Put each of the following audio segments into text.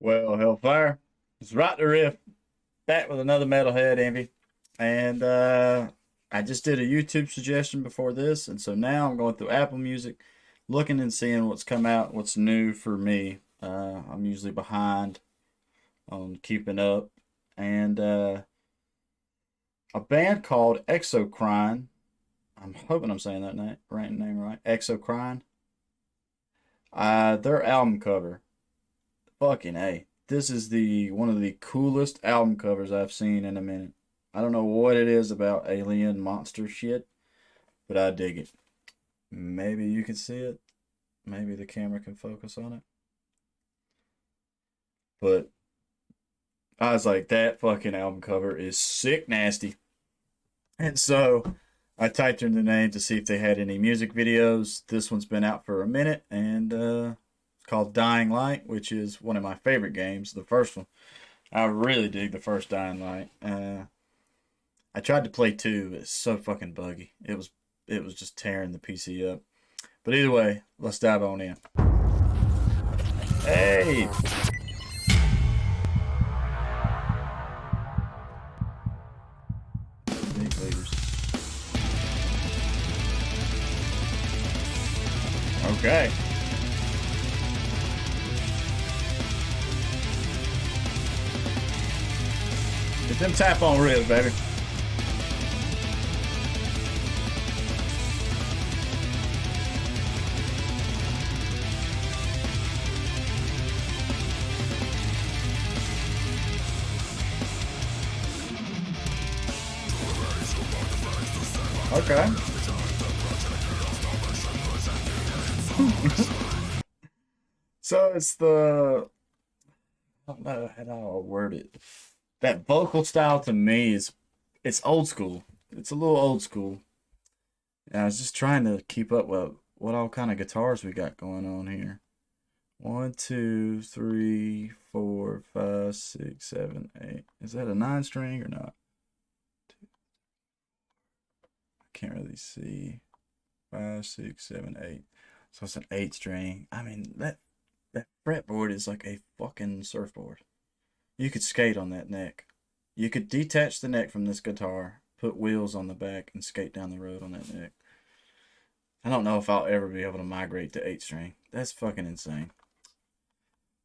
Well, Hellfire, it's right to riff. Back with another Metalhead Envy. And I just did a YouTube suggestion before this, and so now I'm going through Apple Music, looking and seeing what's come out, what's new for me. I'm usually behind on keeping up. And a band called Exocrine, I'm hoping I'm saying that name right. Exocrine. Their album cover. Fucking A. This is the one of the coolest album covers I've seen in a minute. I don't know what it is about alien monster shit, but I dig it. Maybe you can see it. Maybe the camera can focus on it. But I was like, that fucking album cover is sick nasty. And so I typed in the name to see if they had any music videos. This one's been out for a minute, and it's called Dying Light, which is one of my favorite games, the first one. I really dig the first Dying Light. I tried to play two, but it's so fucking buggy. It was just tearing the PC up. But either way, let's dive on in. Hey! Big leaders. Okay. Get them tap on ribs, baby. Okay. So it's I don't know how to word it. That vocal style to me is it's old school. It's a little old school. And I was just trying to keep up with what all kind of guitars we got going on here. One, two, three, four, five, six, seven, eight. Is that a 9 string or not? I can't really see. Five, six, seven, eight. So it's an 8 string. I mean that fretboard is like a fucking surfboard. You could skate on that neck. You could detach the neck from this guitar, put wheels on the back, and skate down the road on that neck. I don't know if I'll ever be able to migrate to 8 string. That's fucking insane.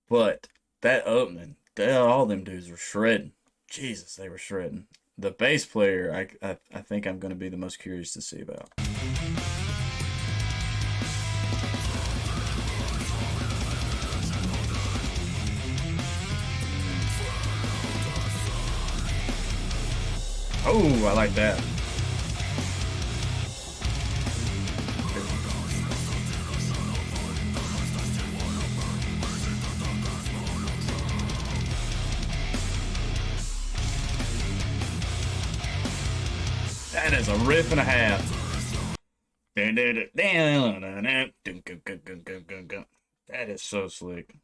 But that opening, all them dudes were shredding. Jesus, they were shredding. The bass player, I think I'm going to be the most curious to see about. Oh, I like that. That is a riff and a half. That is so slick.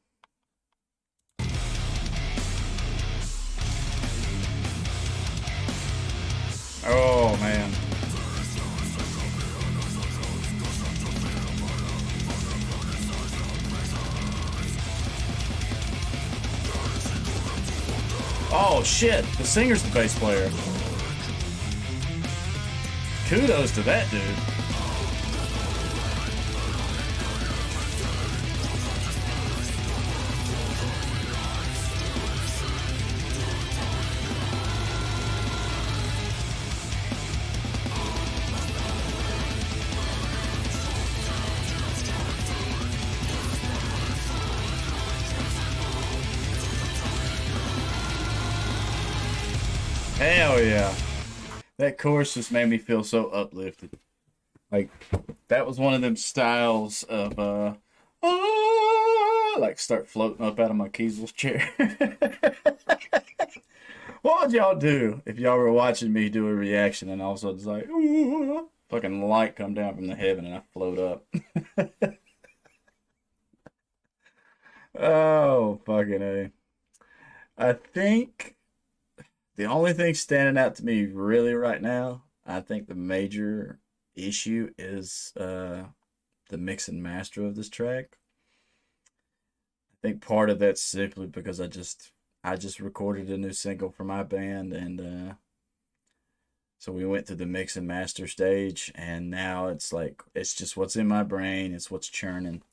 Oh man. Oh shit, the singer's the bass player. Kudos to that dude. Hell yeah. That chorus just made me feel so uplifted. Like that was one of them styles of like start floating up out of my Kiesel's chair. What would y'all do if y'all were watching me do a reaction and all of a sudden it's like fucking light come down from the heaven and I float up? Oh fucking A. I think the only thing standing out to me really right now, I think the major issue is the mix and master of this track. think part of that's simply because I just recorded a new single for my band, and so we went through the mix and master stage, and now it's like it's just what's in my brain, it's what's churning,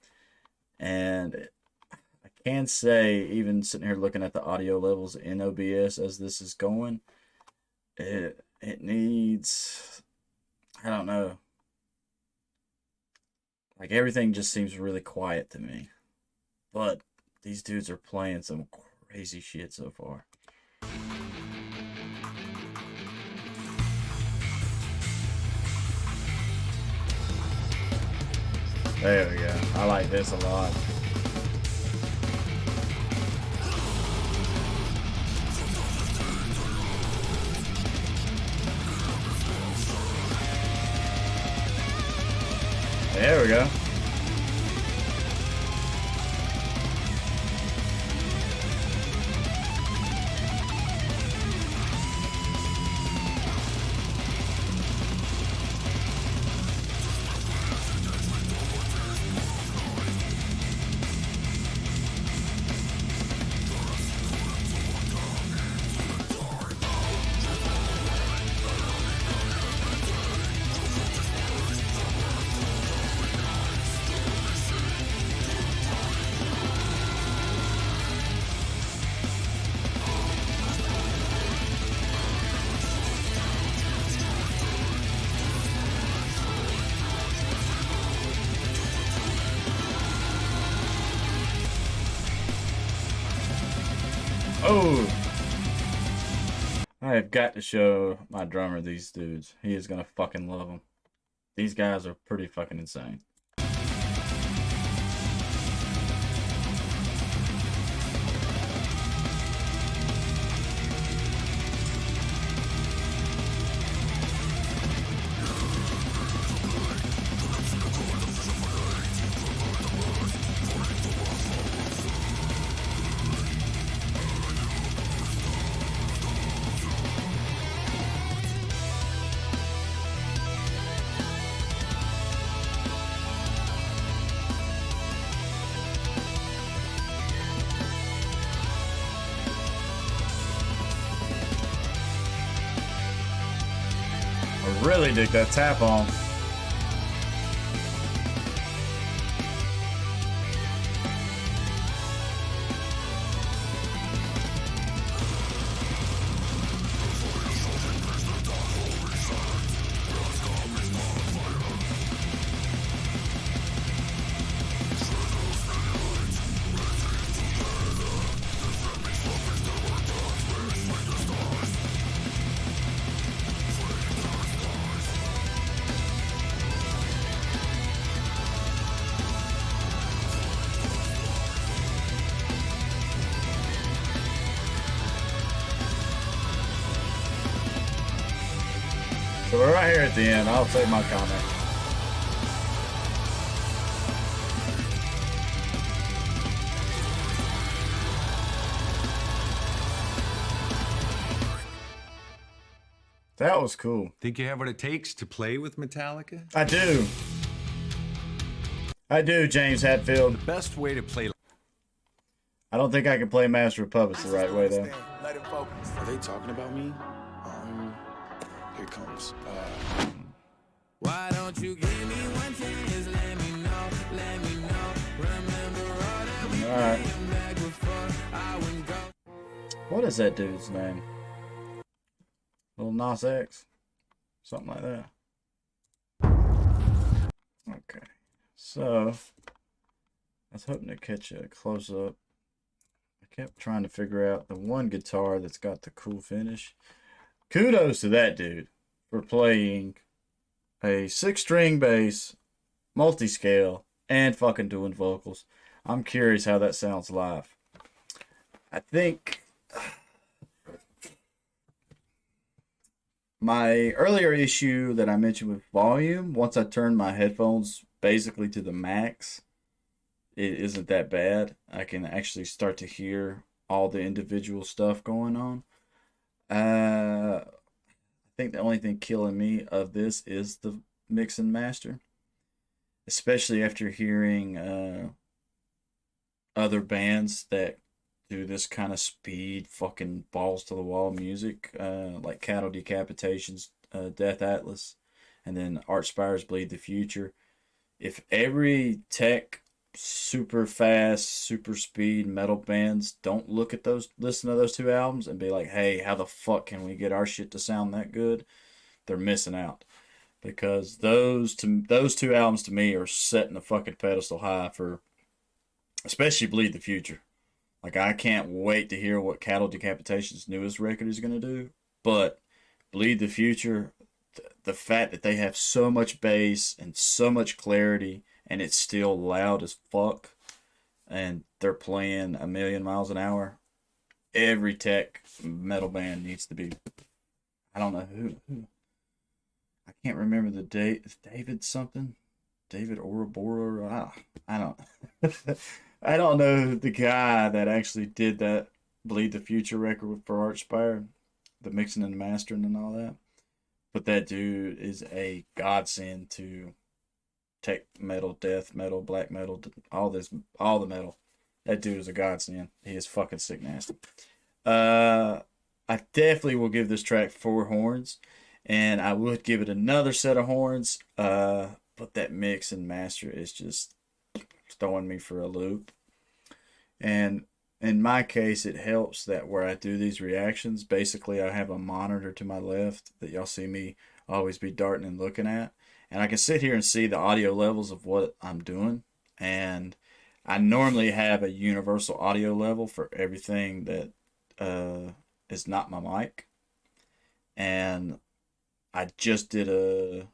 and I can say, even sitting here looking at the audio levels in OBS as this is going, it needs, I don't know, like everything just seems really quiet to me. But these dudes are playing some crazy shit so far. There we go. I like this a lot. There we go. Oh, I have got to show my drummer these dudes. He is gonna fucking love them. These guys are pretty fucking insane. I really dig that tap on. So we're right here at the end. I'll take my comment. That was cool. Think you have what it takes to play with Metallica? I do. I do, James Hatfield. The best way to play. I don't think I can play Master of Puppets the right way, though. Are they talking about me? Here it comes. Why don't you give me one chance? Let me know, let me know. Remember all that we Alright. came back before I wouldn't go. What is that dude's name? Lil Nas X? Something like that. Okay. So, I was hoping to catch a close up. I kept trying to figure out the one guitar that's got the cool finish. Kudos to that dude for playing a 6-string bass, multi-scale, and fucking doing vocals. I'm curious how that sounds live. I think my earlier issue that I mentioned with volume, once I turned my headphones basically to the max, it isn't that bad. I can actually start to hear all the individual stuff going on. I think the only thing killing me of this is the mix and master, especially after hearing other bands that do this kind of speed, fucking balls to the wall music, like Cattle Decapitations, Death Atlas, and then Archspire's Bleed the Future. If every tech, super fast, super speed metal bands don't look at those, listen to those two albums and be like, hey, how the fuck can we get our shit to sound that good? They're missing out because those two albums to me are setting the fucking pedestal high for especially Bleed the Future. Like I can't wait to hear what Cattle Decapitation's newest record is gonna do. But Bleed the Future, the fact that they have so much bass and so much clarity, and it's still loud as fuck, and they're playing a million miles an hour. Every tech metal band needs to be. I don't know who. I can't remember the date. It's David something. David Orabora. I don't. I don't know the guy that actually did that Bleed the Future record for Archspire, the mixing and mastering and all that. But that dude is a godsend to tech metal, death metal, black metal, all the metal. That dude is a godsend. He is fucking sick nasty. Uh, I definitely will give this track 4 horns, and I would give it another set of horns. But that mix and master is just throwing me for a loop. And in my case, it helps that where I do these reactions, basically I have a monitor to my left that y'all see me always be darting and looking at. And I can sit here and see the audio levels of what I'm doing. And I normally have a universal audio level for everything that is not my mic. And I just I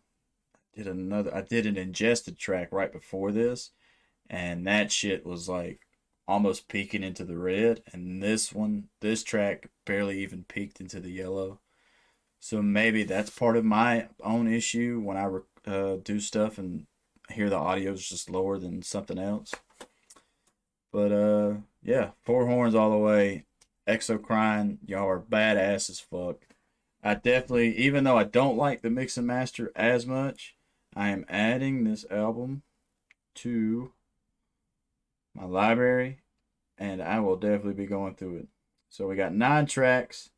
did an ingested track right before this, and that shit was like almost peeking into the red, and this track barely even peeked into the yellow. So maybe that's part of my own issue when I do stuff and hear the audio is just lower than something else. But yeah, 4 horns all the way. Exocrine, y'all are badass as fuck. I definitely, even though I don't like the mix and master as much, I am adding this album to my library, and I will definitely be going through it. So we got 9 tracks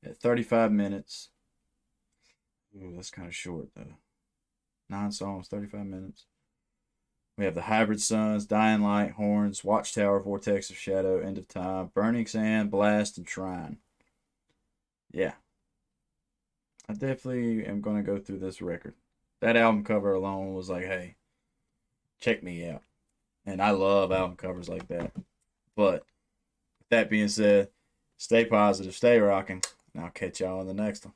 at 35 minutes. Ooh, that's kind of short though. 9 songs, 35 minutes. We have the Hybrid Suns, Dying Light, Horns, Watchtower, Vortex of Shadow, End of Time, Burning Sand, Blast, and Shrine. Yeah, I definitely am going to go through this record. That album cover alone was like, hey, check me out. And I love album covers like that. But with that being said, stay positive, stay rocking, and I'll catch y'all in the next one.